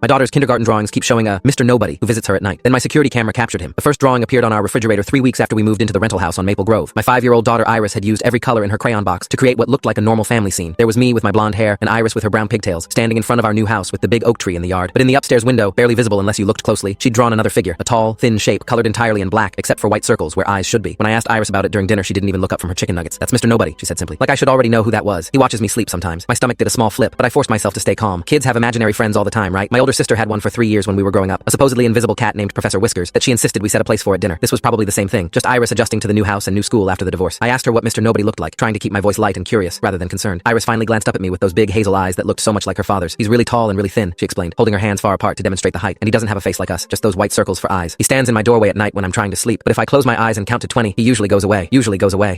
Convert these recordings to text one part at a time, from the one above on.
My daughter's kindergarten drawings keep showing a Mr. Nobody who visits her at night. Then my security camera captured him. The first drawing appeared on our refrigerator 3 weeks after we moved into the rental house on Maple Grove. My 5-year-old daughter Iris had used every color in her crayon box to create what looked like a normal family scene. There was me with my blonde hair and Iris with her brown pigtails, standing in front of our new house with the big oak tree in the yard. But in the upstairs window, barely visible unless you looked closely, she'd drawn another figure, a tall, thin shape, colored entirely in black, except for white circles where eyes should be. When I asked Iris about it during dinner, she didn't even look up from her chicken nuggets. "That's Mr. Nobody," she said simply. Like I should already know who that was. He watches me sleep sometimes. My stomach did a small flip, but I forced myself to stay calm. Kids have imaginary friends all the time, right? My older sister had one for 3 years when we were growing up, a supposedly invisible cat named Professor Whiskers that she insisted we set a place for at dinner. This was probably the same thing, just Iris adjusting to the new house and new school after the divorce. I asked her what Mr. Nobody looked like, trying to keep my voice light and curious, rather than concerned. Iris finally glanced up at me with those big hazel eyes that looked so much like her father's. "He's really tall and really thin," she explained, holding her hands far apart to demonstrate the height, "and he doesn't have a face like us, just those white circles for eyes. He stands in my doorway at night when I'm trying to sleep, but if I close my eyes and count to 20, he usually goes away.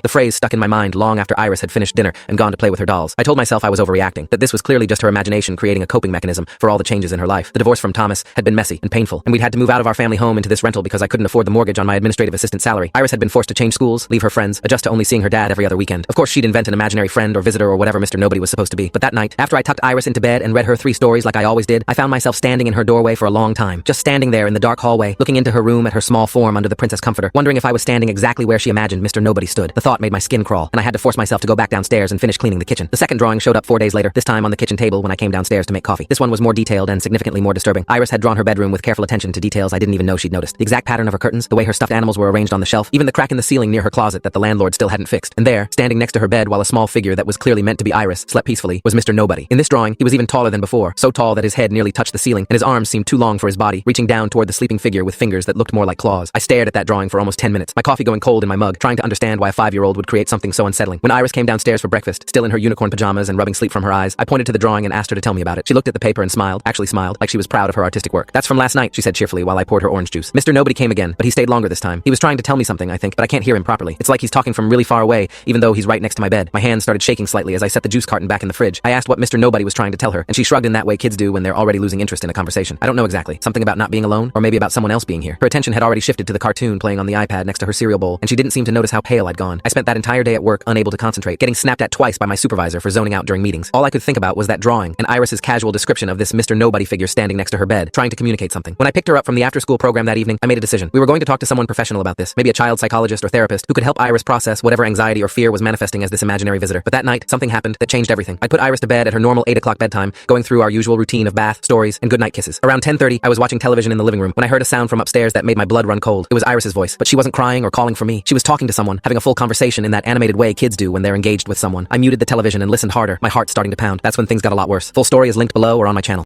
The phrase stuck in my mind long after Iris had finished dinner and gone to play with her dolls. I told myself I was overreacting, that this was clearly just her imagination creating a coping mechanism for all the changes in her life. The divorce from Thomas had been messy and painful, and we'd had to move out of our family home into this rental because I couldn't afford the mortgage on my administrative assistant salary. Iris had been forced to change schools, leave her friends, adjust to only seeing her dad every other weekend. Of course, she'd invent an imaginary friend or visitor or whatever Mr. Nobody was supposed to be. But that night, after I tucked Iris into bed and read her 3 stories like I always did, I found myself standing in her doorway for a long time, just standing there in the dark hallway, looking into her room at her small form under the princess comforter, wondering if I was standing exactly where she imagined Mr. Nobody stood. The thought made my skin crawl, and I had to force myself to go back downstairs and finish cleaning the kitchen. The second drawing showed up 4 days later, this time on the kitchen table when I came downstairs to make coffee. This one was more detailed and significantly more disturbing. Iris had drawn her bedroom with careful attention to details I didn't even know she'd noticed. The exact pattern of her curtains, the way her stuffed animals were arranged on the shelf, even the crack in the ceiling near her closet that the landlord still hadn't fixed. And there, standing next to her bed while a small figure that was clearly meant to be Iris slept peacefully, was Mr. Nobody. In this drawing, he was even taller than before, so tall that his head nearly touched the ceiling, and his arms seemed too long for his body, reaching down toward the sleeping figure with fingers that looked more like claws. I stared at that drawing for almost 10 minutes, my coffee going cold in my mug, trying to understand why a 5-year-old would create something so unsettling. When Iris came downstairs for breakfast, still in her unicorn pajamas and rubbing sleep from her eyes, I pointed to the drawing and asked her to tell me about it. She looked at the paper and smiled, actually smiled, like she was proud of her artistic work. "That's from last night," she said cheerfully while I poured her orange juice. Mr. Nobody came again, but he stayed longer this time. He was trying to tell me something, I think, but I can't hear him properly. It's like he's talking from really far away, even though he's right next to my bed. My hands started shaking slightly as I set the juice carton back in the fridge. I asked what Mr. Nobody was trying to tell her, and she shrugged in that way kids do when they're already losing interest in a conversation. I don't know exactly. Something about not being alone, or maybe about someone else being here. Her attention had already shifted to the cartoon playing on the iPad next to her cereal bowl, and she didn't seem to notice how pale I'd gone. I spent that entire day at work unable to concentrate, getting snapped at twice by my supervisor for zoning out during meetings. All I could think about was that drawing, and Iris's casual description of this Mr. Nobody figure standing next to her bed, trying to communicate something. When I picked her up from the after-school program that evening, I made a decision. We were going to talk to someone professional about this, maybe a child psychologist or therapist who could help Iris process whatever anxiety or fear was manifesting as this imaginary visitor. But that night, something happened that changed everything. I put Iris to bed at her normal 8 o'clock bedtime, going through our usual routine of bath, stories, and goodnight kisses. Around 10:30, I was watching television in the living room when I heard a sound from upstairs that made my blood run cold. It was Iris's voice, but she wasn't crying or calling for me. She was talking to someone, having a full conversation in that animated way kids do when they're engaged with someone. I muted the television and listened harder, my heart starting to pound. That's when things got a lot worse. Full story is linked below or on my channel.